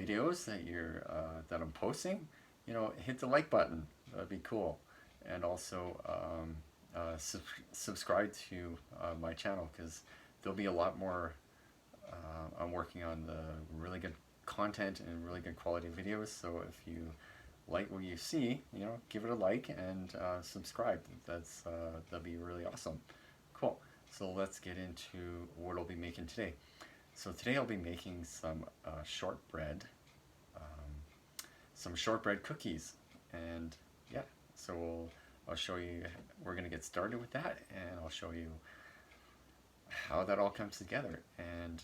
videos that I'm posting, hit the like button. That'd be cool. And also subscribe to my channel, because there'll be a lot more. I'm working on the really good content and really good quality videos. So if you like what you see, give it a like and subscribe. That'd be really awesome. Cool. So let's get into what I'll be making today. So today I'll be making some shortbread cookies, and yeah, so I'll show you. We're gonna get started with that, and I'll show you how that all comes together. And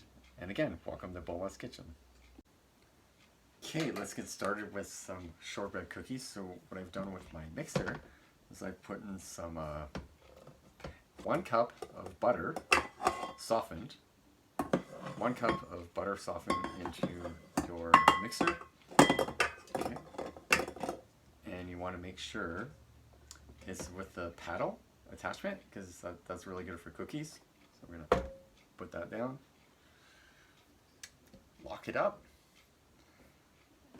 again, welcome to Bola's Kitchen. Okay, let's get started with some shortbread cookies. So what I've done with my mixer is I've put in some 1 cup of butter softened. 1 cup of butter softened into your mixer. Okay. And you want to make sure it's with the paddle attachment, because that's really good for cookies. So we're going to put that down. Lock it up.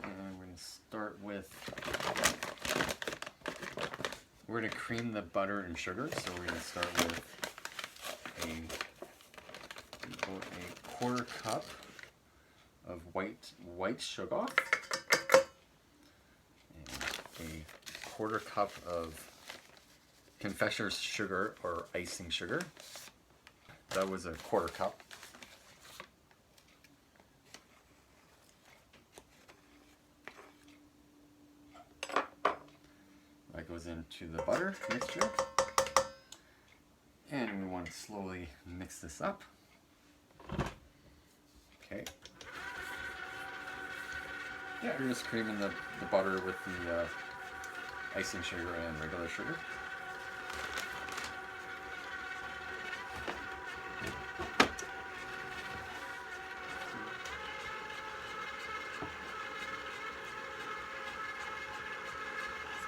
And we're going to start with, we're going to cream the butter and sugar. So we're going to start with a 1/4 cup of white sugar and a 1/4 cup of confectioner's sugar or icing sugar. That was a 1/4 cup. That goes into the butter mixture, and we want to slowly mix this up. Okay. Yeah, you're just creaming the butter with the icing sugar and regular sugar.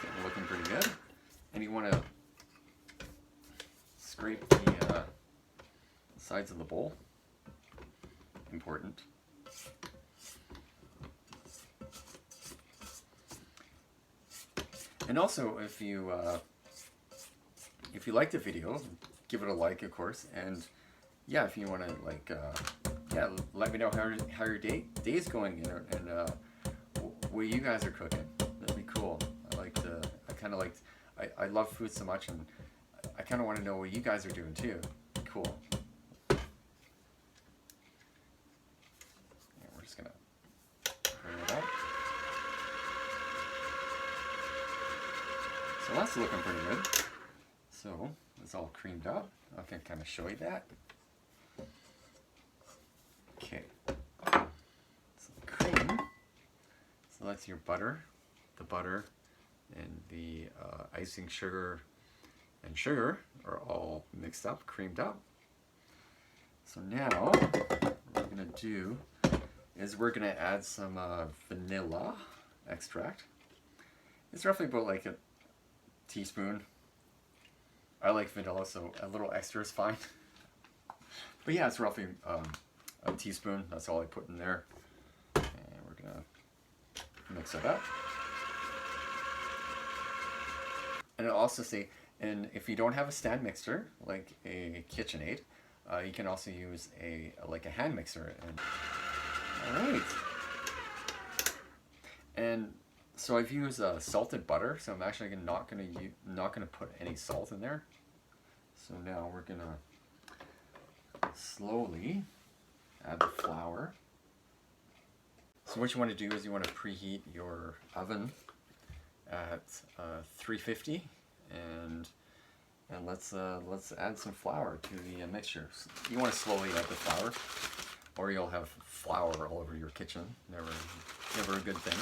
It's looking pretty good. And you want to scrape the sides of the bowl. Important. And also, if you like the video, give it a like, of course. And yeah, if you want to let me know how your day is going, and what you guys are cooking. That'd be cool. I love food so much, and I kind of want to know what you guys are doing too. Cool. We're just gonna bring it up. So that's looking pretty good. So it's all creamed up. I can kind of show you that. Okay. So cream. So that's your butter. The butter and the icing sugar and sugar are all mixed up, creamed up. So now what we're gonna do is we're gonna add some vanilla extract. It's roughly about like a teaspoon. I like vanilla, so a little extra is fine. But yeah, it's roughly a teaspoon. That's all I put in there. And we're gonna mix it up. And it'll also say, and if you don't have a stand mixer like a KitchenAid, you can also use a hand mixer. And all right. And so I've used salted butter, so I'm actually not gonna put any salt in there. So now we're gonna slowly add the flour. So what you want to do is you want to preheat your oven at 350, and let's add some flour to the mixture. So you want to slowly add the flour, or you'll have flour all over your kitchen. Never a good thing.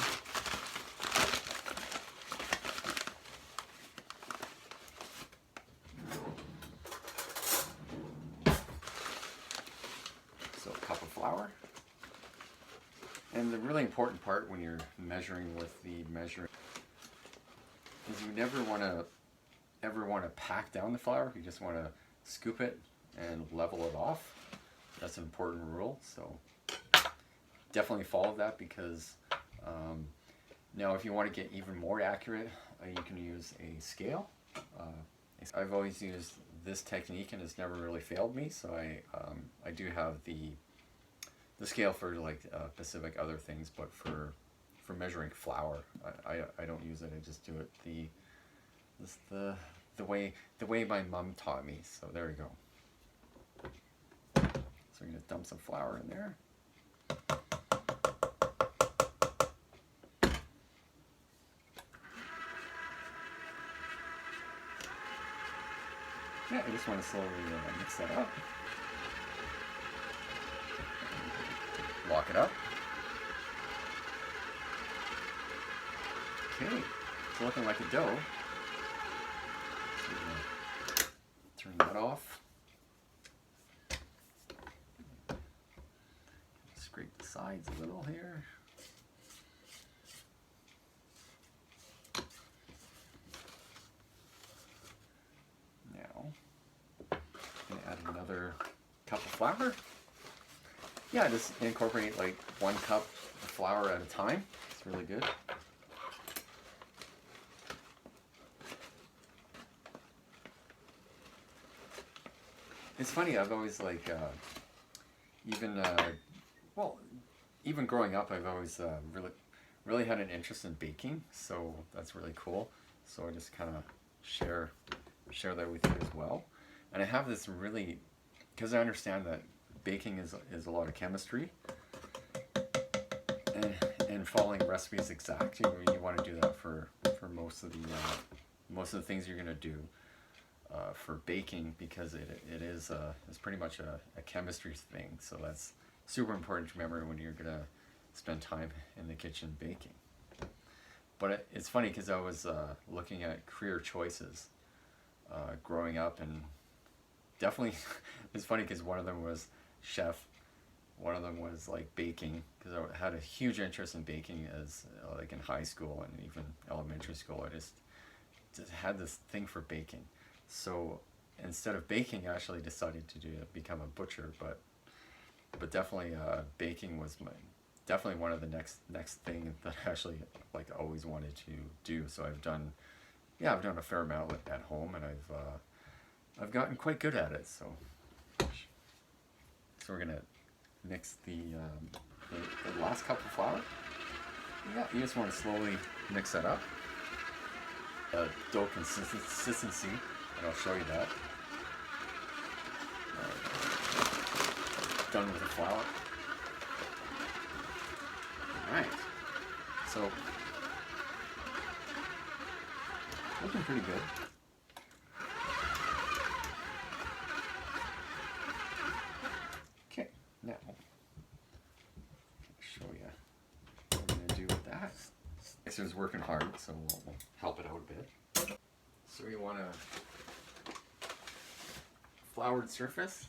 So a cup of flour. And the really important part when you're measuring with the measuring is you never want to pack down the flour. You just want to scoop it and level it off. That's an important rule. So definitely follow that because now if you want to get even more accurate, you can use a scale. I've always used this technique and it's never really failed me, so I do have the scale for like specific other things, but for measuring flour, I don't use it. I just do it the way my mom taught me. So there we go. So we're gonna dump some flour in there. Yeah, I just want to slowly mix that up. Lock it up. Okay, it's looking like a dough. So we're gonna turn that off. Scrape the sides a little here. Now, I'm gonna add another cup of flour. Yeah, just incorporate like 1 cup of flour at a time. It's really good. It's funny, I've always like, even growing up, I've always really had an interest in baking, so that's really cool. So I just kind of share that with you as well. And I have this really, because I understand that baking is a lot of chemistry, and following recipes exactly. You want to do that for most of the things you're gonna do for baking, because it is it's pretty much a chemistry thing. So that's super important to remember when you're gonna spend time in the kitchen baking. But it's funny because I was looking at career choices growing up, and definitely it's funny because one of them was chef, one of them was like baking, because I had a huge interest in baking as like in high school and even elementary school. I just had this thing for baking. So instead of baking, I actually decided to become a butcher. But definitely baking was definitely one of the next thing that I actually like always wanted to do. So I've done a fair amount at home, and I've gotten quite good at it. So we're gonna mix the last cup of flour. Yeah, you just want to slowly mix that up. Dough consistency, and I'll show you that. Done with the flour. Alright, so looking pretty good. Okay, now show you what we're going to do with that. This is working hard, so we'll help it out a bit. So you want a floured surface.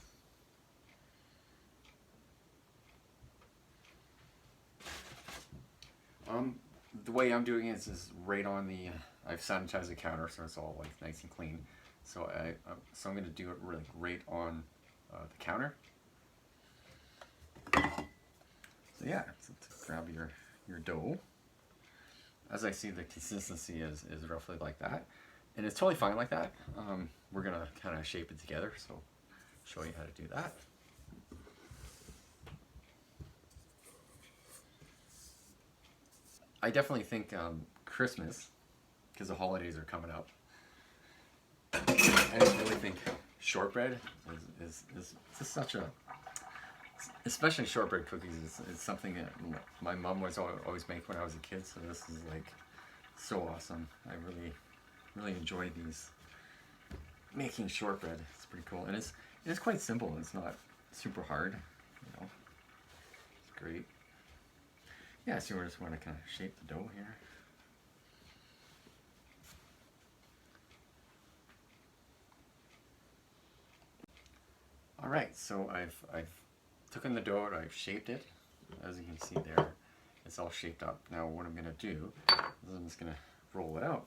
The way I'm doing it is right on the. I've sanitized the counter, so it's all like nice and clean. So I'm going to do it really right on the counter. So yeah, so to grab your dough. As I see, the consistency is roughly like that, and it's totally fine like that. We're gonna kind of shape it together, so show you how to do that. I definitely think Christmas, because the holidays are coming up, I just really think shortbread is just such a, especially shortbread cookies, is something that my mom was always make when I was a kid. So this is like so awesome. I really enjoy these, making shortbread. It's pretty cool, and it's quite simple. It's not super hard, you know. It's great. Yeah, so we just want to kind of shape the dough here. All right, so I've taken the dough and I've shaped it. As you can see there, it's all shaped up. Now what I'm going to do is I'm just going to roll it out.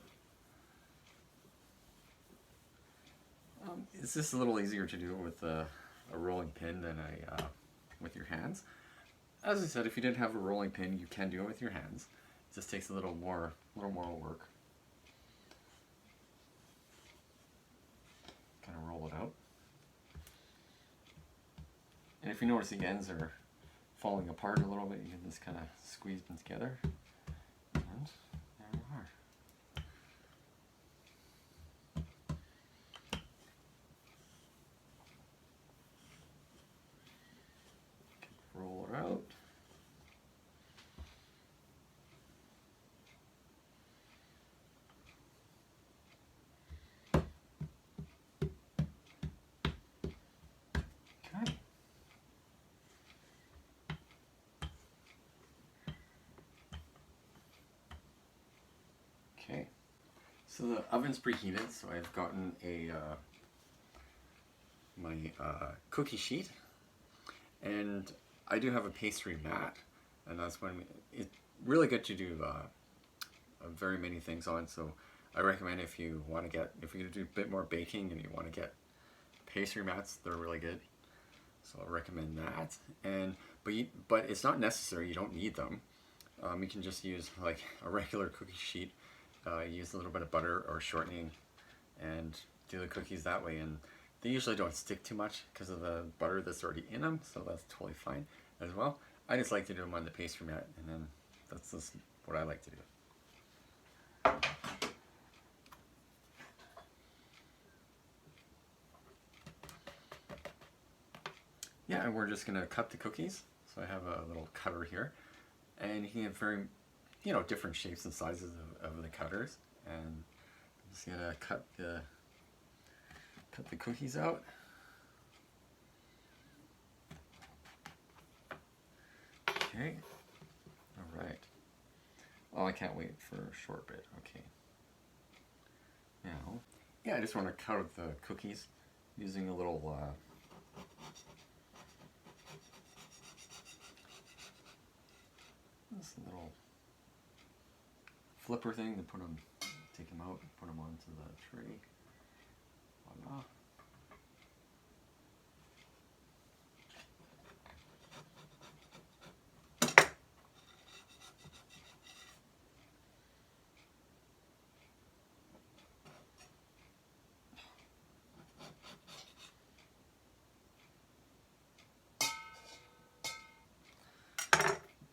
It's just a little easier to do with a rolling pin than with your hands. as I said, if you didn't have a rolling pin, you can do it with your hands. It just takes a little more work. Kind of roll it out. And if you notice the ends are falling apart a little bit, you can just kind of squeeze them together. And there you are. Roll it out. Okay. Okay. So the oven's preheated, so I've gotten a my cookie sheet, and I do have a pastry mat, and that's when it's really good to do very many things on. So I recommend if you want to get, if you're going to do a bit more baking and you want to get pastry mats, they're really good. So I'll recommend that. And but it's not necessary. You don't need them. You can just use like a regular cookie sheet. Use a little bit of butter or shortening, and do the cookies that way. And they usually don't stick too much because of the butter that's already in them, so that's totally fine as well. I just like to do them on the pastry mat, and then that's just what I like to do. Yeah, and we're just gonna cut the cookies. So I have a little cutter here, and you can get very, different shapes and sizes of the cutters. And I'm just gonna cut the cookies out. Okay. All right. Oh, I can't wait for shortbread. Okay. Now, yeah, I just want to cut out the cookies using a little this little flipper thing to put them, take them out, and put them onto the tray. Voila.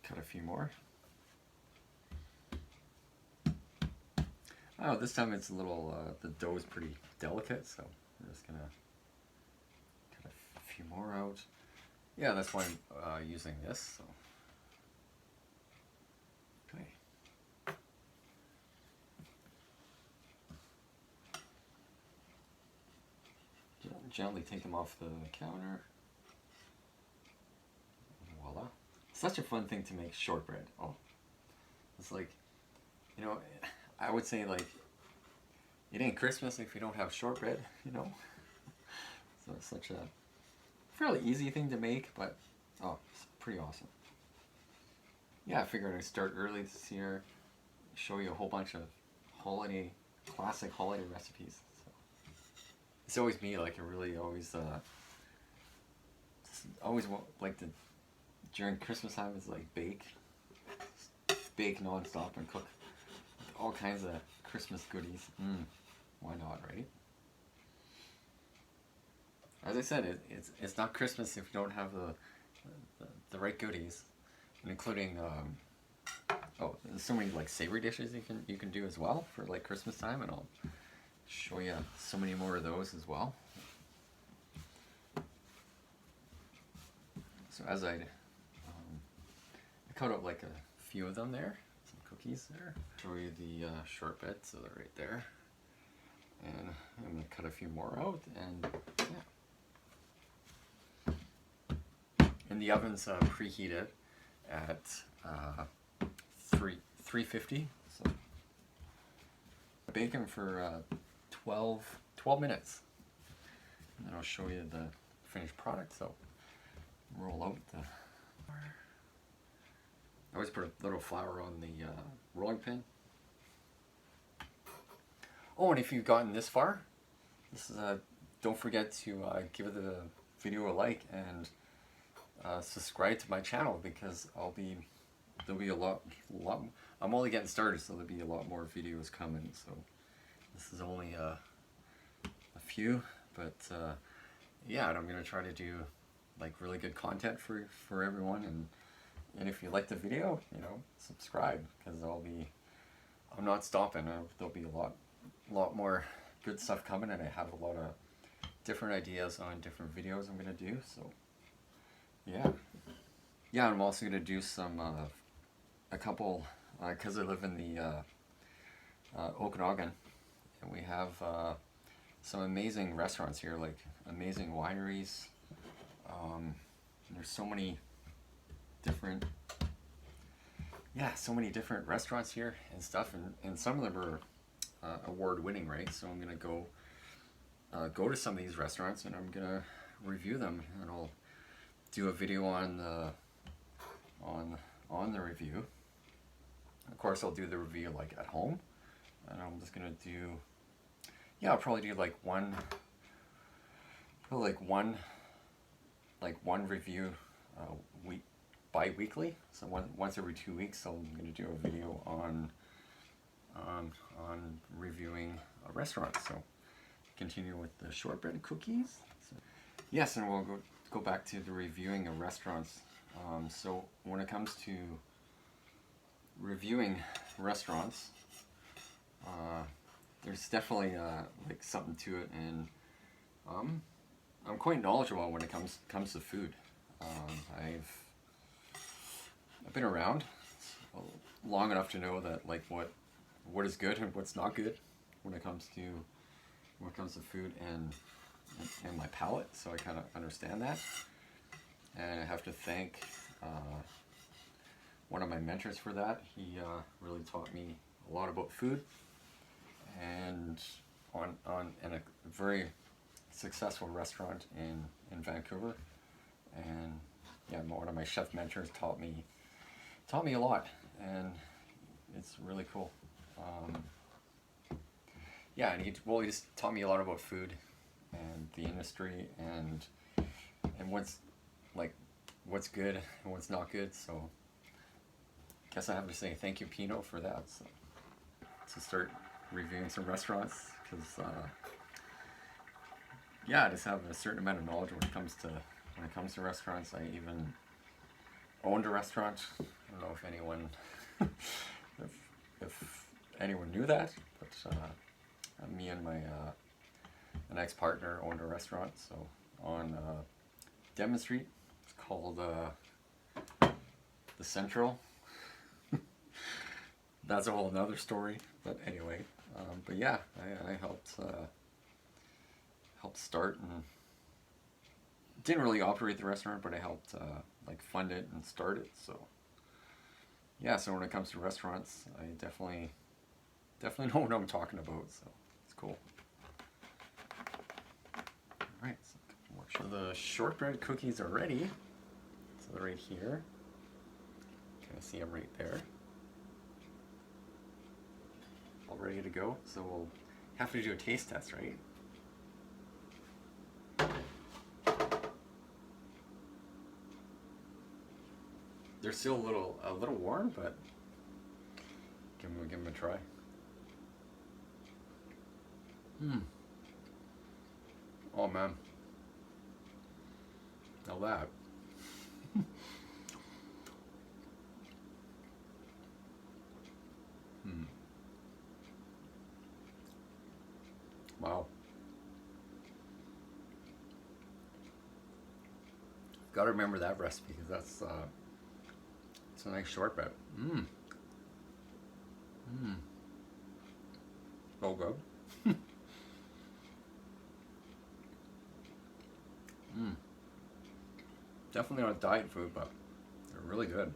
Cut a few more. Oh, this time it's a little, the dough is pretty delicate, so I'm just gonna cut a few more out. Yeah, that's why I'm using this. So. Okay. Gently take them off the counter. Voila. Such a fun thing to make, shortbread. Oh, it's like, I would say like, it ain't Christmas if you don't have shortbread, So it's such a fairly easy thing to make, but it's pretty awesome. Yeah, I figured I'd start early this year, show you a whole bunch of classic holiday recipes. So it's always me, like I really always like to, during Christmas time, is like bake non-stop and cook all kinds of Christmas goodies. Why not, right? As I said, it's not Christmas if you don't have the right goodies, and including there's so many like savory dishes you can do as well for like Christmas time, and I'll show you so many more of those as well. So as I cut out like a few of them there, some cookies there. Show you the shortbread, so they're right there. And I'm gonna cut a few more out, and yeah. And the oven's preheated at 350. So bake them for 12 minutes, and then I'll show you the finished product. So roll out the. I always put a little flour on the rolling pin. Oh, and if you've gotten this far, don't forget to give the video a like, and subscribe to my channel, because there'll be a lot. I'm only getting started, so there'll be a lot more videos coming. So this is only a few, but yeah, and I'm gonna try to do like really good content for everyone, and if you like the video, you know, subscribe, because I'm not stopping. There'll be a lot more good stuff coming, and I have a lot of different ideas on different videos I'm gonna do. So yeah, I'm also gonna do some a couple, because I live in the Okanagan, and we have some amazing restaurants here, like amazing wineries. There's so many different restaurants here and stuff, and some of them are award winning, right? So I'm gonna go to some of these restaurants, and I'm gonna review them, and I'll do a video on the review. Of course, I'll do the review like at home, and I'm just gonna do, yeah, I'll probably do like one review week, bi-weekly. So once every 2 weeks, I'm gonna do a video on reviewing a restaurant. So continue with the shortbread cookies. So, yes, and we'll go back to the reviewing of restaurants. So when it comes to reviewing restaurants, there's definitely like something to it, and I'm quite knowledgeable when it comes to food. I've been around long enough to know that like what is good and what's not good when it comes to food and my palate. So I kind of understand that, and I have to thank one of my mentors for that. He really taught me a lot about food, and on in a very successful restaurant in Vancouver. And yeah, one of my chef mentors taught me a lot, and it's really cool. Yeah, and he just taught me a lot about food and the industry, and what's good and what's not good. So I guess I have to say thank you, Pino, for that. So, to start reviewing some restaurants, because yeah, I just have a certain amount of knowledge when it comes to restaurants. I even owned a restaurant. I don't know if anyone if anyone knew that, but me and my an ex-partner owned a restaurant. So on Devon Street, it's called the Central. That's a whole nother story. But anyway, but yeah, I helped start, and didn't really operate the restaurant, but I helped like fund it and start it. So yeah, so when it comes to restaurants, I definitely know what I'm talking about. So it's cool. All right, so the shortbread cookies are ready. So they're right here. Kind of see them right there, all ready to go. So we'll have to do a taste test, right? They're still a little warm, but give them a try. Oh man, now that. Wow. Got to remember that recipe, because that's it's a nice shortbread. So good. Definitely not diet food, but they're really good.